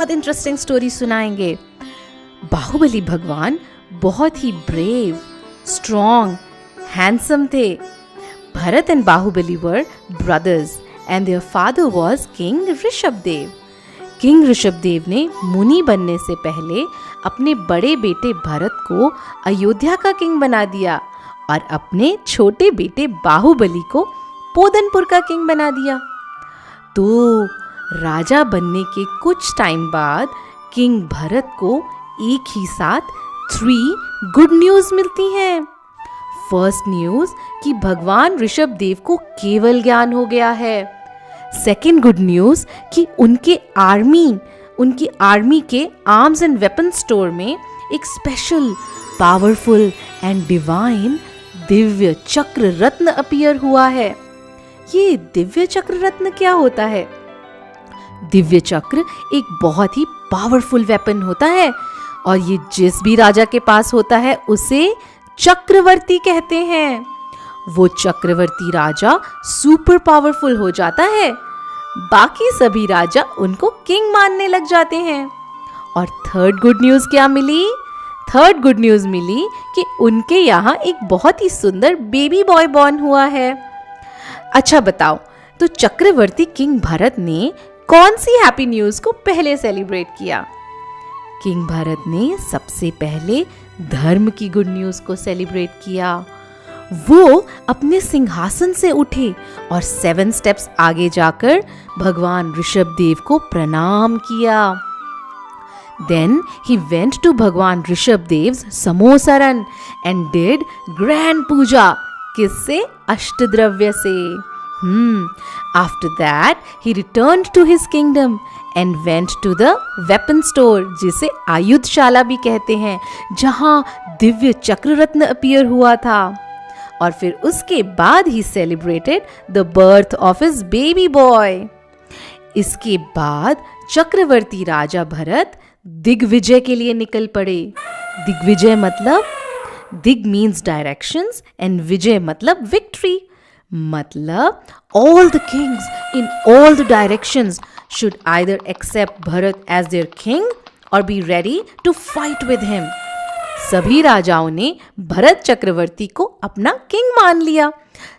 बहुत interesting story सुनाएंगे। बाहुबली भगवान बहुत ही ब्रेव, स्ट्रॉन्ग, हैंडसम थे। Bharat and Bahubali were brothers and their father was king Rishabhdev. King Rishabhdev ने मुनि बनने से पहले अपने बड़े बेटे भरत को अयोध्या का किंग बना दिया और अपने छोटे बेटे बाहुबली को पोदनपुर का किंग बना दिया। तो राजा बनने के कुछ टाइम बाद किंग भरत को एक ही साथ 3 गुड न्यूज़ मिलती हैं। फर्स्ट न्यूज़ कि भगवान ऋषभदेव को केवल ज्ञान हो गया है। सेकेंड गुड न्यूज़ कि उनकी आर्मी के आर्म्स एंड वेपन स्टोर में एक special, powerful and divine Divya चक्र रत्न अपीयर हुआ है। ये दिव्य चक्र रत्न क्या होता है? दिव्य चक्र एक बहुत ही पावरफुल वेपन होता है और ये जिस भी राजा के पास होता है उसे चक्रवर्ती कहते हैं। वो चक्रवर्ती राजा सुपर पावरफुल हो जाता है, बाकी सभी राजा उनको किंग मानने लग जाते हैं। और थर्ड गुड न्यूज़ क्या मिली? थर्ड गुड न्यूज़ मिली कि उनके यहाँ एक बहुत ही सुंदर बेबी बॉय बॉर्न हुआ है। अच्छा बताओ, तो चक्रवर्ती किंग भरत ने कौन सी हैप्पी न्यूज़ को पहले सेलिब्रेट किया? किंग भरत ने सबसे पहले धर्म की गुड न्यूज़ को सेलिब्रेट किया। वो अपने सिंहासन से उठे और 7 स्टेप्स आगे जाकर भगवान ऋषभदेव को प्रणाम किया। Then he went to भगवान ऋषभदेव's समोसरन and did grand पूजा। किससे? अष्टद्रव्य से। After that he returned to his kingdom and went to the weapon store, जिसे आयुधशाला भी कहते हैं, जहां दिव्य चक्र रत्न अपीयर हुआ था। और फिर उसके बाद he celebrated the birth of his baby boy. इसके बाद चक्रवर्ती राजा भरत दिग्विजय के लिए निकल पड़े। दिग्विजय मतलब, दिग मीन्स डायरेक्शंस एंड विजय मतलब विक्ट्री। मतलब all the kings in all the directions should either accept Bharat as their king or be ready to fight with him. सभी राजाओं ने भरत चक्रवर्ती को अपना किंग मान लिया।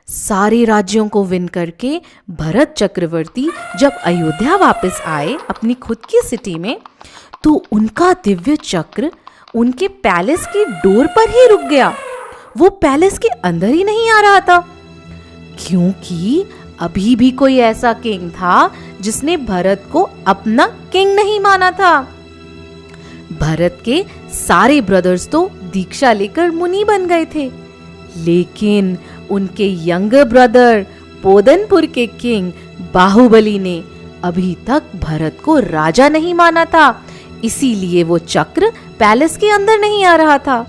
सारे राज्यों को विन करके भरत चक्रवर्ती जब अयोध्या वापस आए अपनी खुद की सिटी में, तो उनका दिव्य चक्र उनके पैलेस की डोर पर ही रुक गया। वो पैलेस के अंदर ही नहीं आ रहा था, क्योंकि अभी भी कोई ऐसा किंग था जिसने भरत को अपना किंग नहीं माना था। भरत के सारे ब्रदर्स तो दीक्षा लेकर मुनि बन गए थे, लेकिन उनके यंगर ब्रदर पोदनपुर के किंग बाहुबली ने अभी तक भरत को राजा नहीं माना था, इसीलिए वो चक्र पैलेस के अंदर नहीं आ रहा था।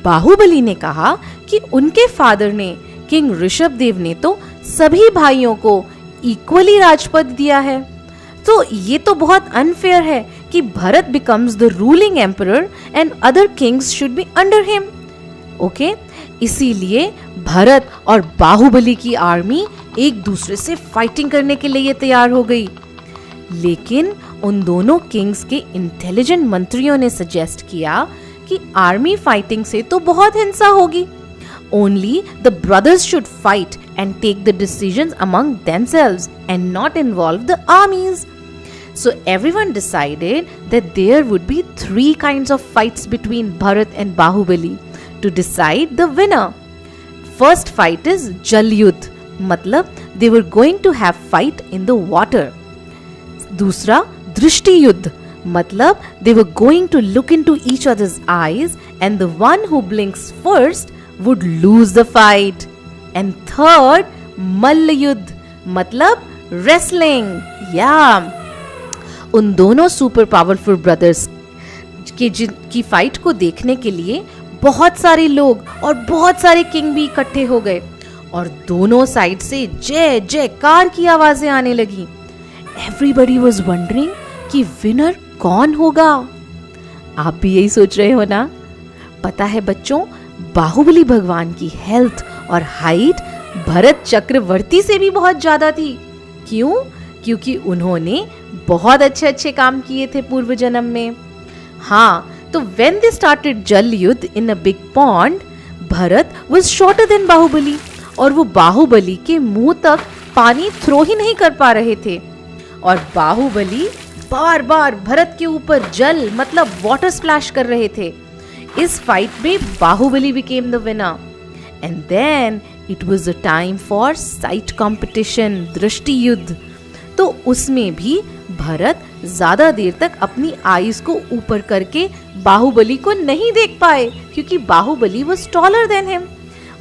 बाहुबली ने कहा कि उनके फादर ने, किंग ऋषभदेव ने तो सभी भाइयों को इक्वली राजपद दिया है, तो ये तो बहुत अनफेयर है कि Bharat becomes the ruling emperor and other Kings should be under him. Okay, इसीलिए भरत और बाहुबली की आर्मी एक दूसरे से फाइटिंग करने के लिए तैयार हो गई। लेकिन उन दोनों किंग्स के इंटेलिजेंट मंत्रियों ने सजेस्ट किया कि आर्मी फाइटिंग से तो बहुत हिंसा होगी। Only the brothers should fight and take the decisions among themselves and not involve the armies. So everyone decided that there would be 3 kinds of fights between Bharat and Bahubali to decide the winner. First fight is Jal Yudh, मतलब they were going to have fight in the water. दूसरा Drishti Yudh, मतलब they were going to look into each other's eyes and the one who blinks first would lose the fight. And third, Malla Yudh, मतलब wrestling. उन दोनों super powerful brothers की fight को देखने के लिए बहुत सारे लोग और बहुत सारे किंग भी इकट्ठे हो गए और दोनों साइड से जय जयकार की आवाजें आने लगी। Everybody was wondering कि विनर कौन होगा। आप भी यही सोच रहे हो ना? पता है बच्चों, बाहुबली भगवान की हेल्थ और हाइट भरत चक्रवर्ती से भी बहुत ज्यादा थी। क्यों? क्योंकि उन्होंने बहुत अच्छे अच्छे काम किए थे पूर्व जन्म में। हाँ, तो when they started जल युद्ध in a big pond, Bharat was shorter than Baahubali, और वो बाहुबली के मुंह तक पानी थ्रो ही नहीं कर पा रहे थे, और बाहुबली बार बार भरत के ऊपर जल मतलब वाटर स्प्लैश कर रहे थे। इस फाइट में Baahubali became the winner. And then it was a time for sight competition, दृष्टि युद्ध। तो उसमें भी भरत ज्यादा देर तक अपनी आईज को ऊपर करके बाहुबली को नहीं देख पाए, क्योंकि Baahubali was taller than him,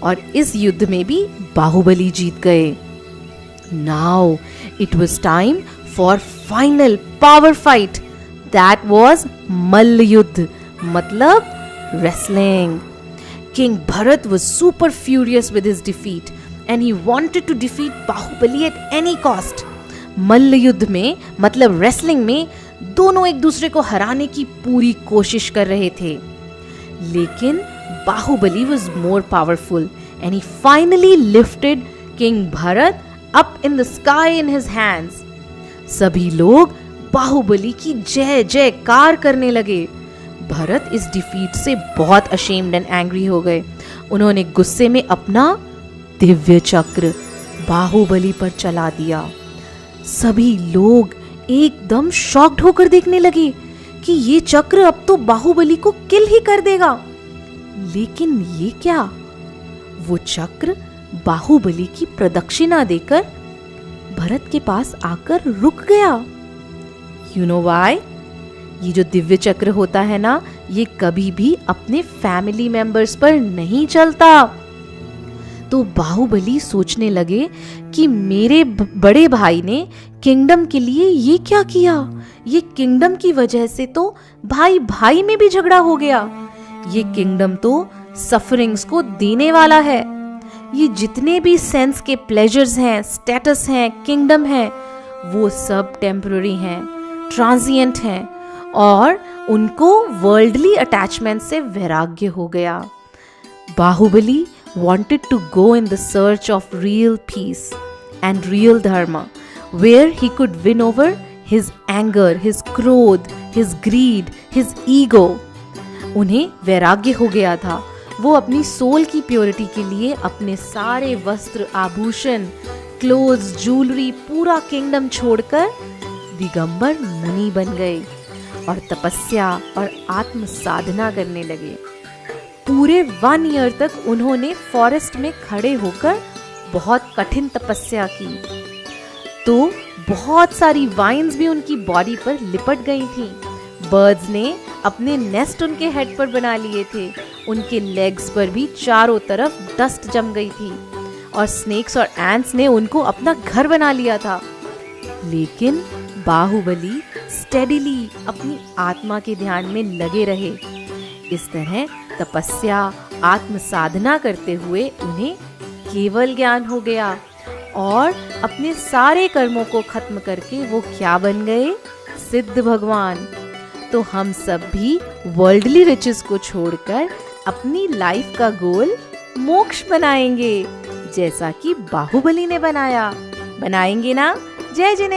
और इस युद्ध में भी बाहुबली जीत गए। Now it was time for final power fight. That was मल्ल युद्ध, मतलब wrestling. King Bharat was super furious with his defeat and he wanted to defeat Bahubali at any cost. मल्ल युद्ध में मतलब wrestling में दोनों एक दूसरे को हराने की पूरी कोशिश कर रहे थे, लेकिन Baahubali was more powerful and he finally lifted King Bharat up in the sky in his hands. सभी लोग बाहुबली की जय जयकार करने लगे। भरत इस डिफीट से बहुत अशेम्ड एंड एंग्री हो गए। उन्होंने गुस्से में अपना दिव्य चक्र बाहुबली पर चला दिया। सभी लोग एकदम शॉक्ड होकर देखने लगे कि ये चक्र अब तो बाहुबली को किल ही कर देगा। लेकिन ये क्या? वो चक्र बाहुबली की प्रदक्षिणा देकर भरत के पास आकर रुक गया। You know why? ये जो दिव्य चक्र होता है ना, ये कभी भी अपने फैमिली मेंबर्स पर नहीं चलता। तो बाहुबली सोचने लगे कि मेरे बड़े भाई ने किंगडम के लिए ये क्या किया? ये किंगडम की वजह से तो भाई भाई में भी झगड़ा हो गया। ये किंगडम तो सफरिंग्स को देने वाला है। ये जितने भी सेंस के प्लेजर्स हैं, स्टेटस हैं, किंगडम हैं, वो सब टेम्पररी हैं, ट्रांजिएंट हैं, और उनको वर्ल्डली अटैचमेंट से वैराग्य हो गया। Baahubali wanted to go in the search of real peace and real dharma, where he could win over his anger, his क्रोध, his greed, his ego. उन्हें वैराग्य हो गया था। वो अपनी सोल की प्योरिटी के लिए अपने सारे वस्त्र, आभूषण, क्लोथ्स, ज्वेलरी, पूरा किंगडम छोड़कर दिगंबर मुनि बन गए और तपस्या और आत्म साधना करने लगे। पूरे 1 ईयर तक उन्होंने फॉरेस्ट में खड़े होकर बहुत कठिन तपस्या की। तो बहुत सारी वाइन्स भी उनकी बॉडी पर लिपट गई थी। बर्ड्स ने अपने नेस्ट उनके हेड पर बना लिए थे। उनके लेग्स पर भी चारों तरफ डस्ट जम गई थी, और स्नेक्स और एंट्स ने उनको अपना घर बना लिया था। लेकिन बाहुबली स्टेडिली अपनी आत्मा के ध्यान में लगे रहे। इस तरह तपस्या, आत्म साधना करते हुए उन्हें केवल ज्ञान हो गया, और अपने सारे कर्मों को खत्म करके वो क्या बन गए? सिद्ध भगवान। तो हम सब भी वर्ल्डली रिचेस को छोड़कर अपनी लाइफ का गोल मोक्ष बनाएंगे, जैसा कि बाहुबली ने बनाया। बनाएंगे ना? जय जिनेंद्र।